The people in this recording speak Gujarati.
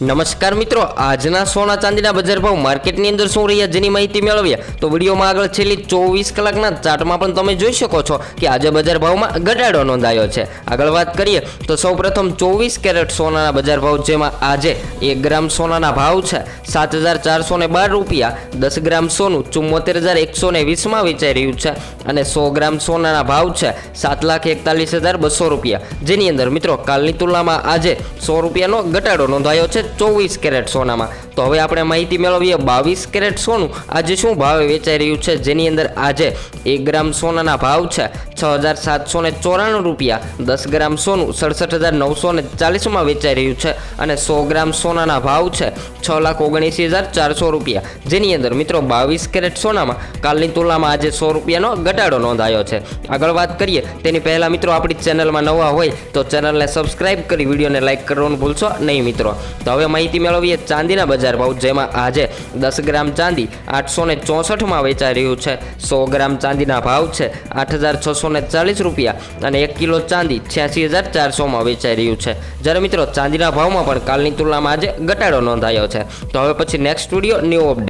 નમસ્કાર મિત્રો, આજના સોના ચાંદીના બજાર ભાવ માર્કેટની અંદર શું રહ્યા જેની માહિતી મેળવીએ તો વિડીયોમાં આગળ છેલ્લી 24 કલાકના ચાર્ટમાં પણ તમે જોઈ શકો છો કે આજે બજાર ભાવમાં ઘટાડો નોંધાયો છે। આગળ વાત કરીએ તો સૌપ્રથમ 24 કેરેટ સોનાના બજાર ભાવ જેમાં આજે 1 ગ્રામ સોનાના ભાવ છે 7,412 રૂપિયા, 10 ગ્રામ સોનું 74,120 માં વેચાઈ રહ્યું છે અને 100 ગ્રામ સોનાના ભાવ છે 7,41,200 રૂપિયા, જેની અંદર મિત્રો કાલની તુલનામાં આજે 100 રૂપિયાનો ઘટાડો નોંધાયો છે 24 કેરેટ સોનામાં। તો હવે આપણે માહિતી મેળવીએ 22 કેરેટ સોનું આજે શું ભાવે વેચાઈ રહ્યું છે જેની અંદર આજે 1 ગ્રામ સોનાના ભાવ છે 6,794 રૂપિયા, 10 ગ્રામ સોનું 67,940 માં વેચાઈ રહ્યું છે અને 100 ગ્રામ સોનાના ભાવ છે 6,79,400 રૂપિયા, જેની અંદર મિત્રો 22 કેરેટ સોનામાં કાલની તુલનામાં આજે 100 રૂપિયાનો ઘટાડો નોંધાયો છે। આગળ વાત કરીએ તેની પહેલા મિત્રો આપણી ચેનલમાં નવા હોય તો ચેનલને સબસ્ક્રાઇબ કરી વિડીયોને લાઇક કરવાનું ભૂલશો નહીં મિત્રો। તો હવે માહિતી મેળવીએ ચાંદીના બજાર ભાવ જેમાં આજે 10 ગ્રામ ચાંદી 864 માં વેચાઈ રહ્યું છે, 100 ગ્રામ ચાંદીના ભાવ છે 8,640 રૂપિયા અને 1 કિલો ચાંદી 86,400 માં વેચાઈ રહ્યું છે। જ્યારે મિત્રો ચાંદીના ભાવમાં પણ કાલની તુલનામાં આજે ઘટાડો નોંધાયો છે। તો હવે પછી નેક્સ્ટ વિડીયો ન્યૂ અપડેટ।